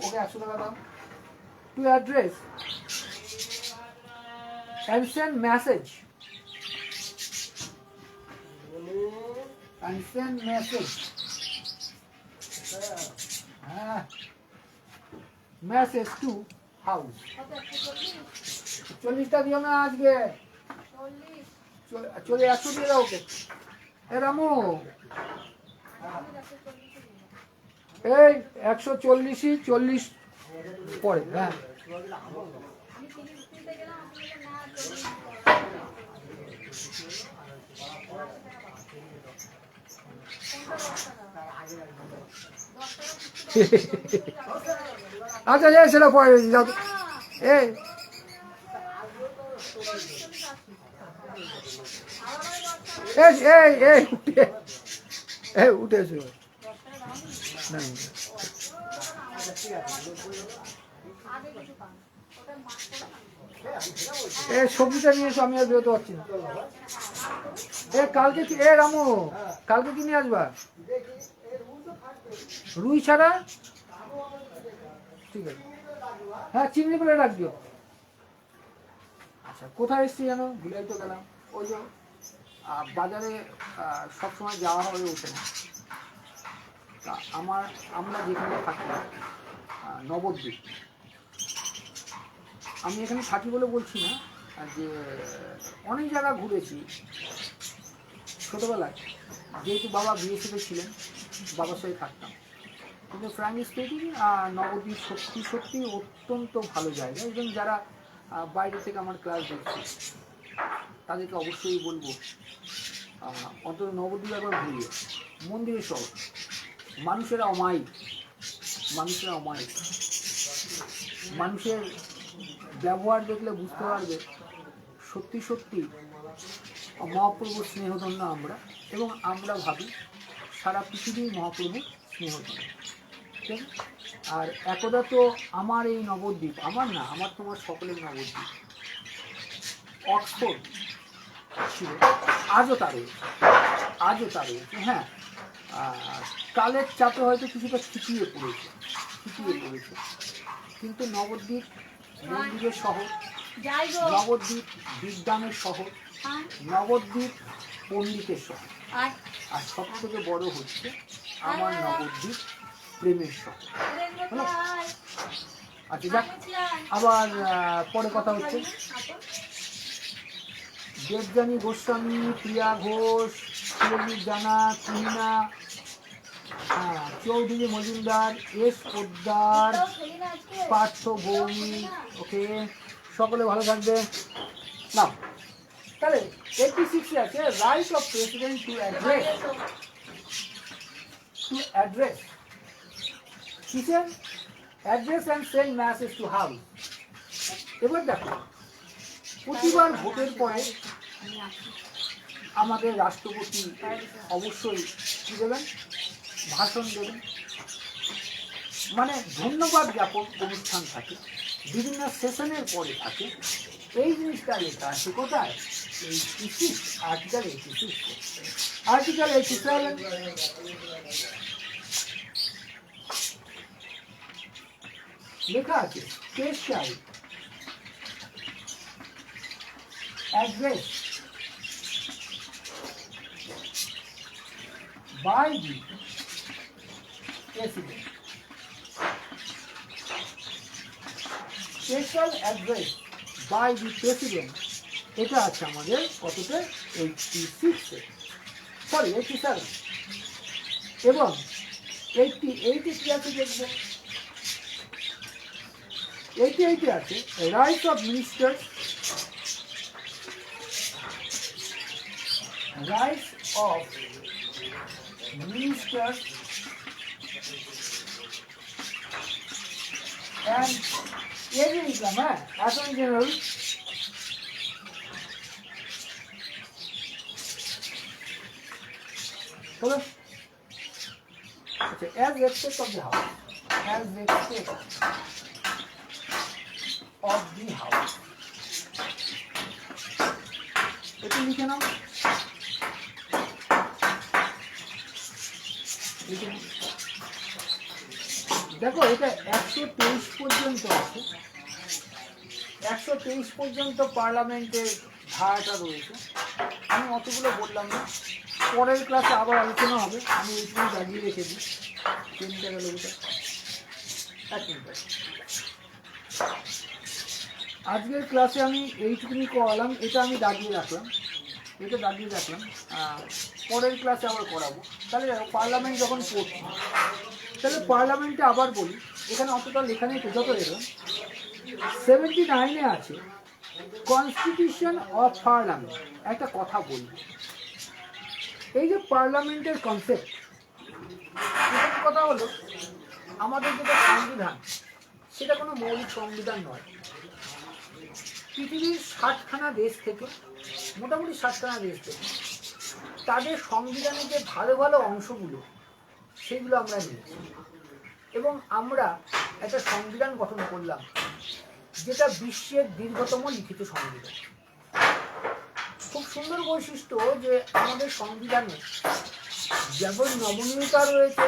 okay 100 টাকা দাও, to address and send message message to house। 40টা দিও না আজকে, চলে 100 দিয়ে দাও ওকে। এ রামু, এই 140ই 40 পরে। হ্যাঁ, আচ্ছা সেটা পরে যাও। এই উঠে এসো। সবজিটা নিয়ে এসো, আমি আর বেরোতে পারছি না। কালকে রামু, কালকে কি নিয়ে আসবা? রুই ছাড়া? ঠিক আছে, হ্যাঁ চিংড়ি করে রাখবিও। আচ্ছা, কোথায় এসছি জানো? ভুলেই তো গেলাম। ওই যে বাজারে সবসময় যাওয়া হয়ে ওঠে না। তা আমরা যেখানে থাকি নবদ্বীপ, আমি এখানে থাকি বলে বলছি না, যে অনেক জায়গা ঘুরেছি ছোটোবেলায়, যেহেতু বাবা বিএসএফে ছিলেন, বাবার সাথে থাকতাম। কিন্তু ফ্র্যাঙ্কলি স্পিকিং নবদ্বীপ সত্যি অত্যন্ত ভালো জায়গা। এবং যারা বাইরে থেকে আমার ক্লাস দেখছে তাদেরকে অবশ্যই বলবো অন্তত নবদ্বীপ একবার ঘুরিয়ে। মন্দিরের শহর, মানুষেরা অমায়িক, মানুষের ব্যবহার দেখলে বুঝতে পারবে সত্যি মহাপ্রভুর স্নেহধন্য আমরা, এবং আমরা ভাবি সারা পৃথিবীর মহাপ্রভুর স্নেহধন্য। ঠিক আছে? আর একদা তো আমার এই নবদ্বীপ, আমার না, আমার তোমার সকলের নবদ্বীপ অক্সফোর্ড ছিল, আজও তার রয়েছে। হ্যাঁ, কালের চাপে হয়তো কিছুটা ছিটিয়ে পড়েছে, কিন্তু নবদ্বীপ মন্দিরের শহর, নবদ্বীপ বিজ্ঞানের শহর, আর নবদ্বীপ পণ্ডিতেশ্বর, আর আর সব থেকে বড় হচ্ছে আমার নবদ্বীপ প্রেমের শহর। হলো? আচ্ছা যাক, আবার পরে কথা হচ্ছে। দেবযানী গোস্বামী, প্রিয়া ঘোষ, সুরজিৎ জানা, তুহিনা, চৌধুরী মজুমদার, এস পোদ্দার, পার্থ ভৌমিক। ওকে, সকলে ভালো থাকবে। না তাহলে 86 আছে right of president to address kitchen address and send message to house. এবার দেখো, প্রতিবার ভোটের পরে আমাদের রাষ্ট্রপতি অবশ্যই কি দেবেন, ভাষণ দেবেন, মানে ধন্যবাদ জ্ঞাপন অনুষ্ঠান থাকে, বিভিন্ন সেশনের পরে থাকে। এই জিনিসটা লেখা আছে কোথায়, আর্টিকেল 86, আর্টিকেল 87 লেখা আছে special address by the president, special address by the president, এটা আছে আমাদের কততে 86 সরি 87 এবং 88 কি আছে দেখবো। 88 আছে right of ministers, right of ministers and every Islam, Attorney General, as respect of the house, as respect of the house. এটা লিখে নাও। দেখো এটা 123 পর্যন্ত আছে, 123 পর্যন্ত পার্লামেন্টের ধারাটা রয়েছে। আমি অতগুলো বললাম না, পরের ক্লাসে আবার আলোচনা হবে। আমি এইটুকু দাগিয়ে রেখে দিই। 3টা গেল এটা, 1 মিনিট। আজকের ক্লাসে আমি এইটুকুনি করালাম, এটা আমি দাগিয়ে রাখলাম, এটা দাগিয়ে রাখলাম। পরের ক্লাসে আবার করাবো। তাহলে পার্লামেন্ট যখন পড়ছি, তাহলে পার্লামেন্টে আবার বলি, এখানে অতটা লেখা নেই, যত দেখলাম 79-এ আছে কনস্টিটিউশন অফ পার্লামেন্ট। একটা কথা বলি, এই যে পার্লামেন্টের কনসেপ্ট, প্রথম কথা হলো আমাদের যেটা সংবিধান, সেটা কোনো মৌলিক সংবিধান নয়। পৃথিবীর 60খানা দেশ থেকে, মোটামুটি 60খানা দেশ থেকে তাদের সংবিধানের যে ভালো ভালো অংশগুলো, সেগুলো আমরা নিয়েছি এবং আমরা একটা সংবিধান গঠন করলাম, যেটা বিশ্বের দীর্ঘতম লিখিত সংবিধান। খুব সুন্দর বৈশিষ্ট্য যে আমাদের সংবিধানে যেমন নমনীয়তা রয়েছে,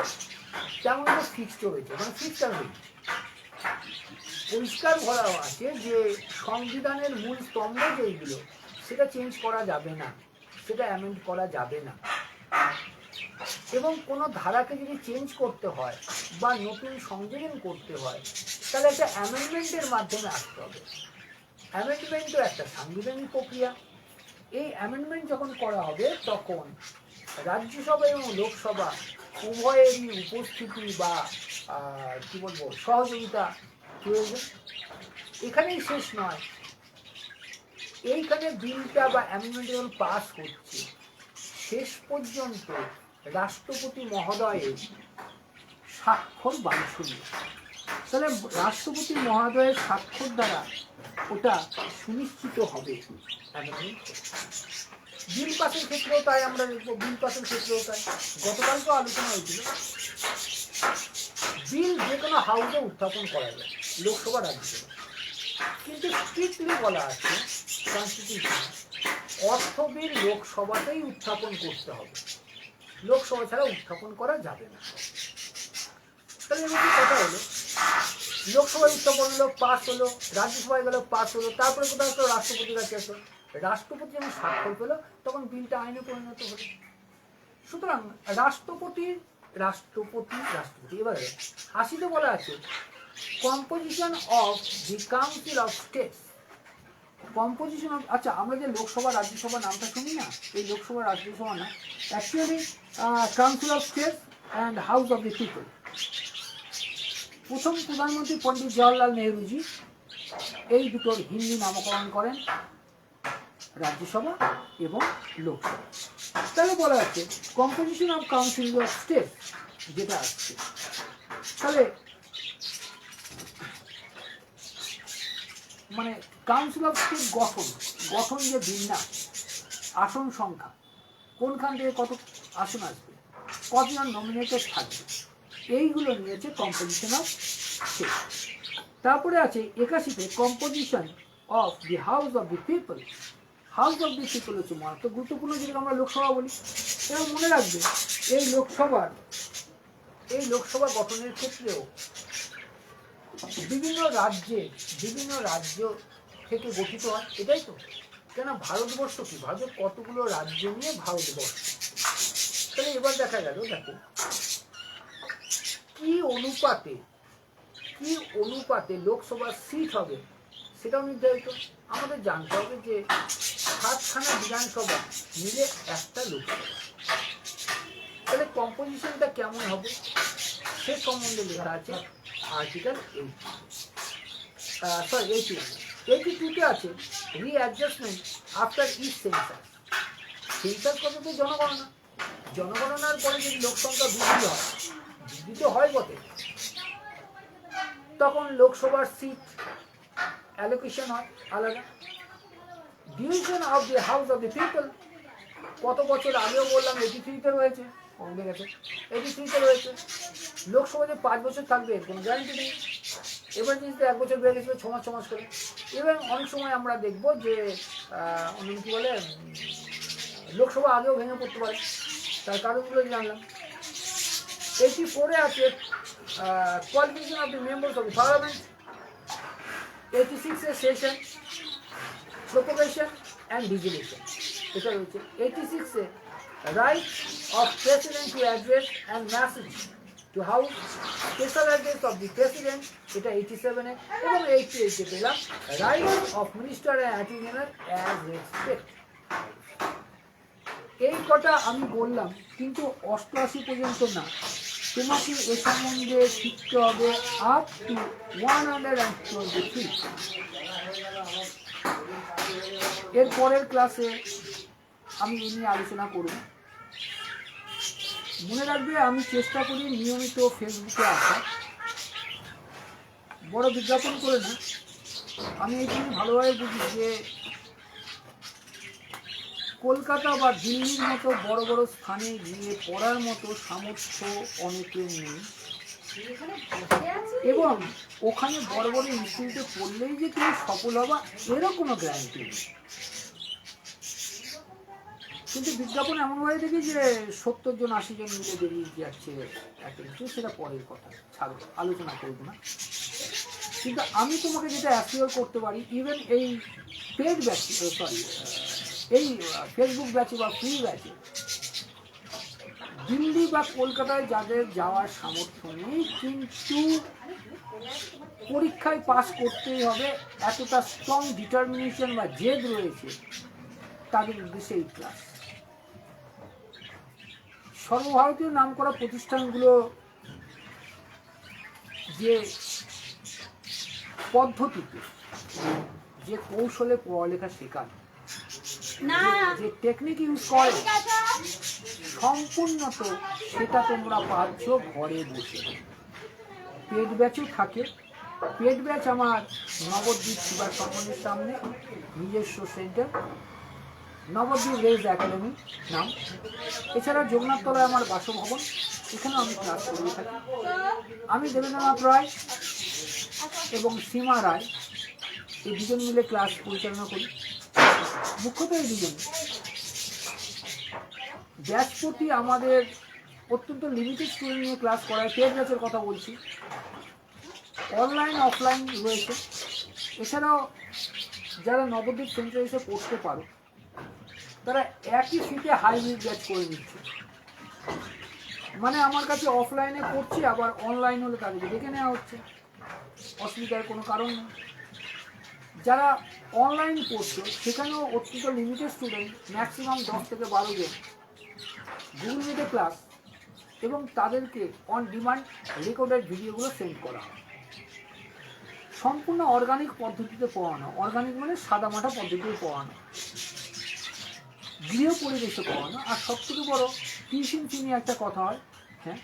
তেমন ফিক্সড রয়েছে, মানে ফিক্সড রয়েছে। পরিষ্কার বলা আছে যে সংবিধানের মূল স্তম্ভ যেইগুলো, সেটা চেঞ্জ করা যাবে না, সেটা অ্যামেন্ড করা যাবে না। এবং কোনো ধারাকে যদি চেঞ্জ করতে হয় বা নতুন সংযোজন করতে হয়, তাহলে একটা অ্যামেন্ডমেন্টের মাধ্যমে আসতে হবে। অ্যামেন্ডমেন্টও একটা সাংবিধানিক প্রক্রিয়া। এই অ্যামেন্ডমেন্ট যখন করা হবে, তখন রাজ্যসভা এবং লোকসভা উভয়েরই উপস্থিতি বা কি বলবো সহযোগিতা প্রয়োজন। এখানেই শেষ নয়, এইখানে বিলটা বা অ্যামেন্ডমেন্ট যখন পাস হচ্ছে, শেষ পর্যন্ত রাষ্ট্রপতি মহোদয়ের স্বাক্ষর বাঞ্ছনীয়। তাহলে রাষ্ট্রপতি মহোদয়ের স্বাক্ষর দ্বারা ওটা সুনিশ্চিত হবে। বিল পাসের ক্ষেত্রেও তাই আমরা দেখবো, বিল পাসের ক্ষেত্রেও তাই। গতকালকে আলোচনা হয়েছিল, বিল যে কোনো হাউসে উত্থাপন করা যায়, লোকসভা রাজ্যসভা, কিন্তু স্ট্রিক্টলি বলা আছে কনস্টিটিউশনে, অর্থ বিল লোকসভাতেই উত্থাপন করতে হবে, লোকসভা ছাড়া উত্থাপন করা যাবে না। তাহলে এবার কথা হলো, লোকসভায় উত্থাপন হলো, পাস হলো, রাজ্যসভায় গেল, পাস হলো, তারপরে কোথাও আসলো, রাষ্ট্রপতির কাছে আসলো। রাষ্ট্রপতি যখন স্বাক্ষর পেল তখন বিলটা আইনে পরিণত হলো। সুতরাং রাষ্ট্রপতি এবারে 80-তে বলা আছে composition of the council of states. Composition of, আচ্ছা আমরা যে লোকসভা রাজ্যসভা নামটা শুনি না, এই লোকসভা রাজ্যসভা না, actually council of states and house of the people. প্রথম প্রধানমন্ত্রী পণ্ডিত জওয়াহরলাল নেহরুজি এই দুটোর হিন্দি নামকরণ করেন রাজ্যসভা এবং লোকসভা। তাহলে বলা যাচ্ছে composition of council of state যেটা আসছে, তাহলে মানে কাউন্সিল অফ স্টেট গঠন যে বিন্যাস, আসন সংখ্যা, কোনখান থেকে কত আসন আসবে, কতজন নমিনেটেড থাকবে, এইগুলো নিয়েছে কম্পোজিশন অফ স্টেট। তারপরে আছে 81-তে composition of the house of the people. House of the people হচ্ছে মারাত্মক গুরুত্বপূর্ণ, যেটা আমরা লোকসভা বলি। এবং মনে রাখবে এই লোকসভা গঠনের ক্ষেত্রেও বিভিন্ন রাজ্য থেকে গঠিত হয়, এটাই তো। কেন ভারতবর্ষ কি, ভারতের কতগুলো রাজ্য নিয়ে ভারতবর্ষ। তাহলে এবার দেখা গেল, দেখো কি অনুপাতে লোকসভার সিট হবে সেটাও নির্ধারিত। আমাদের জানতে হবে যে 7খানা বিধানসভা মিলে একটা লোকসভা, তাহলে কম্পোজিশনটা কেমন হবে সে সম্বন্ধে লেখা আছে আর্টিকেল 82-তে আছে রিঅ্যাডজাস্টমেন্ট আফটার ইচ সেন্সাস। সেন্সাস কথাতে জনগণনার পরে যদি লোকসংখ্যা বৃদ্ধি তো হয় বটে, তখন লোকসভার সিট অ্যালোকেশন হয় আলাদা। Division of the house of the people কত বছর আগেও বললাম 83-তে রয়েছে, কমে গেছে, 83-তে রয়েছে। লোকসভা যে 5 বছর থাকবে এর কোনো গ্যারান্টি নেই। এমার্জেন্সিতে 1 বছর বেড়ে গেছিলো 6 মাস করে। এবং অনেক সময় আমরা দেখবো যে কি বলে লোকসভা আগেও ভেঙে পড়তে পারে, তার কারণগুলো জানলাম। 84-এ আছে qualification of the members of the parliament, 86-এ session, propagation and dissolution, এটা রয়েছে। 86-এ right of president to address and message to house, special address of the president, এটা 87-এ। এবং 88-এ পেলাম right of minister and attorney general as respect। এই কটা আমি বললাম, কিন্তু 88 পর্যন্ত না, তোমাকে এ সম্বন্ধে শিখতে হবে আপ টু 123। এর পরের ক্লাসে আমি এই নিয়ে আলোচনা করব। মনে রাখবে আমি চেষ্টা করি নিয়মিত ফেসবুকে আসা, বড় বিজ্ঞাপন করে না। আমি এই জন্য ভালোভাবে বুঝি যে কলকাতা বা দিল্লির মতো বড় বড় স্থানে গিয়ে পড়ার মতো সামর্থ্য অনেকের নেই, এবং ওখানে বড় বড় ইনস্টিটিউটে পড়লেই যে তুমি সফল হবা এরও কোনো গ্যারান্টি নেই। কিন্তু বিজ্ঞাপন এমনভাবে দেখি যে 70 জন 80 জন মিলে বেরিয়ে যাচ্ছে একটা কিছু, সেটা পরের কথা, ছাড়ো, আলোচনা করবো না। কিন্তু আমি তোমাকে যেটা অ্যাসিওর করতে পারি, ইভেন এই পেড ব্যাচ, এই ফেসবুক ব্যাচে বা ফ্রি ব্যাচে দিল্লি বা কলকাতায় যাদের যাওয়ার সামর্থ্য নেই, কিন্তু পরীক্ষায় পাস করতেই হবে, এতটা স্ট্রং ডিটারমিনেশন বা জেদ রয়েছে, তাদের উদ্দেশ্যে এই ক্লাস। সর্বভারতীয় নামকরা প্রতিষ্ঠানগুলো যে পদ্ধতিতে, যে কৌশলে পড়ালেখা শেখান, যে টেকনিক ইউজ করে, সম্পূর্ণত সেটা তোমরা পাচ্ছ ঘরে বসে। পেড ব্যাচও থাকে। পেড ব্যাচ আমার নবদ্বীপ শিবার সম্মানের সামনে নিজস্ব সেন্টার, নবদ্বীপ রেজ একাডেমি নাম। এছাড়া জগন্নাথতলায় আমার বাসভবন, এখানেও আমি ক্লাস করে থাকি। আমি দেবেন্দ্রনাথ রায় এবং সীমা রায় এই দুজন মিলে ক্লাস পরিচালনা করি। মুখ্যত এই দুজন। ব্যাচ প্রতি আমাদের অত্যন্ত লিমিটেড স্টুডেন্ট নিয়ে ক্লাস করায়, পেড ব্যাচের কথা বলছি। অনলাইন অফলাইন রয়েছে। এছাড়াও যারা নবদ্বীপ সেন্টারে এসে পড়তে পারো তারা একই সিটে হাইব্রিড ব্যাচ করে নিচ্ছে। মানে আমার কাছে অফলাইনে পড়ছি, আবার অনলাইন হলে তাদেরকে দেখে নেওয়া হচ্ছে, অসুবিধার কোনো কারণ নেই। যারা অনলাইন পড়ছে সেখানেও অত্যন্ত লিমিটেড স্টুডেন্ট, ম্যাক্সিমাম 10 থেকে 12 জন গুগল মিটে ক্লাস, এবং তাদেরকে অন ডিমান্ড রেকর্ডেড ভিডিওগুলো সেন্ড করা হয়। সম্পূর্ণ অর্গানিক পদ্ধতিতে পড়ানো, অর্গানিক মানে সাদামাটা পদ্ধতিতে পড়ানো, গৃহ পরিবেশে পড়ানো। আর সব থেকে বড় টিউশন ফি নিয়ে একটা কথা হয়, হ্যাঁ,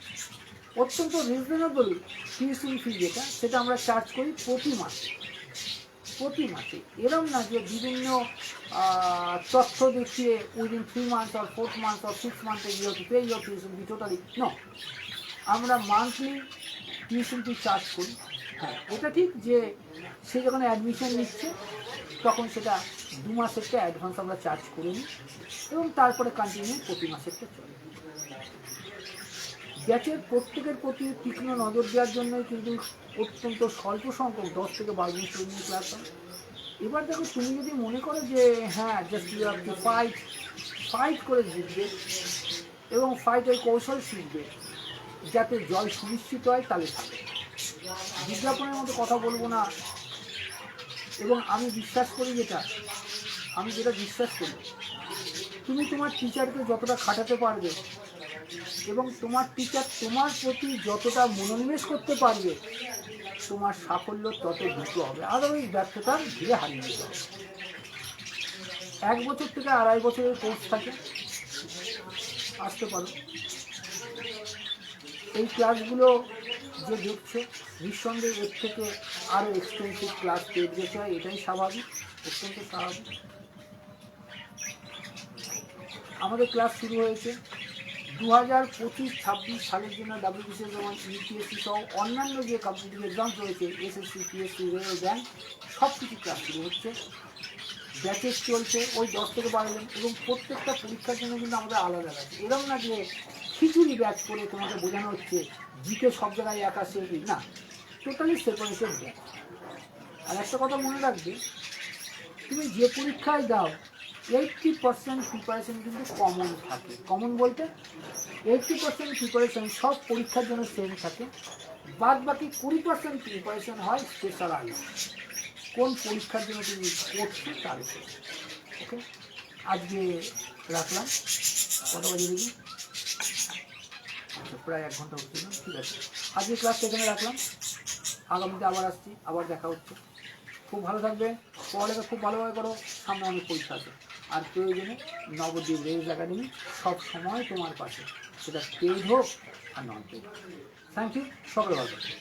অত্যন্ত রিজনেবল টিউশন ফি যেটা, সেটা আমরা চার্জ করি প্রতি মাসে। এরম না যে বিভিন্ন তথ্য দেখিয়ে within 3 months or 4 months or 6 months you have to pay your tuition fee totally. No, আমরা মান্থলি টিউশন ফি চার্জ করি। হ্যাঁ, এটা ঠিক যে সে যখন অ্যাডমিশন নিচ্ছে তখন সেটা 2 মাসেরটা অ্যাডভান্স আমরা চার্জ করে নিই, এবং তারপরে কন্টিনিউ প্রতি মাসেরটা চলে। ব্যাচের প্রত্যেকের প্রতি তীক্ষ্ণ নজর দেওয়ার জন্যই কিন্তু অত্যন্ত স্বল্প সংখ্যক 10 থেকে 12 জন স্টুডেন্ট ক্লাস হয়। এবার দেখো, তুমি যদি মনে করো যে হ্যাঁ just you have to fight করে জিতবে এবং ফাইটের কৌশল শিখবে যাতে জয় সুনিশ্চিত হয়, তাহলে থাকে। বিজ্ঞাপনের মতো কথা বলবো না, এবং আমি যেটা বিশ্বাস করি, তুমি তোমার টিচারকে যতটা খাটাতে পারবে এবং তোমার টিচার তোমার প্রতি যতটা মনোনিবেশ করতে পারবে, তোমার সাফল্য তত দ্রুত হবে। আদারওয়াইজ ব্যর্থতার ধীরে হারিয়ে যেতে হবে। 1 বছর থেকে 2.5 বছরের কোর্স থাকে, আসতে পারো। এই ক্লাসগুলো যে দেখছে নিঃসন্দেহে এর থেকে আরও এক্সপেন্সিভ ক্লাস পেয়ে যেতে হয়, এটাই স্বাভাবিক, অত্যন্ত স্বাভাবিক। আমাদের ক্লাস শুরু হয়েছে 2025-26 সালের জন্য WBCS এবং UPSC সহ অন্যান্য যে কম্পিটিটিভ এক্সামস রয়েছে, SSC, PSC, রেলওয়ে, ব্যাংক, সব কিছু ক্লাস শুরু হচ্ছে। ব্যাচেস চলছে ওই 10 থেকে 12 জন, এবং প্রত্যেকটা পরীক্ষার জন্য কিন্তু আমাদের আলাদা আছে। এরকম না যে খিচুড়ি ব্যাচ করে তোমাকে বোঝানো হচ্ছে জিকে সব জায়গায় 81 না, টোটালি সেপারেটেড ব্যাচ। আর একটা কথা মনে রাখবে, তুমি যে পরীক্ষায় দাও 80% প্রিপারেশন কিন্তু কমন থাকে। কমন বলতে 80% প্রিপারেশন সব পরীক্ষার জন্য সেম থাকে, বাদ বাকি 20% প্রিপারেশন হয় স্পেশালাইজ, কোন পরীক্ষার জন্য তুমি পড়ছো তার উপর। ওকে, আজকে রাখলাম, কত বাজে দেখি, আচ্ছা প্রায় 1 ঘন্টা হচ্ছে না, ঠিক আছে। আজকে ক্লাসটা এখানে রাখলাম, আগামীতে আবার আসছি, আবার দেখা হচ্ছে। খুব ভালো থাকবে, পড়ালেখা খুব ভালোভাবে করো, সামনে অনেক পরীক্ষা আছে। আর প্রয়োজনে নবদ্বীপ রেজ একাডেমি সব সময় তোমার পাশে, সেটা পেড হোক আর নন পেড। থ্যাংক ইউ, সকলে ভালো থাকবে।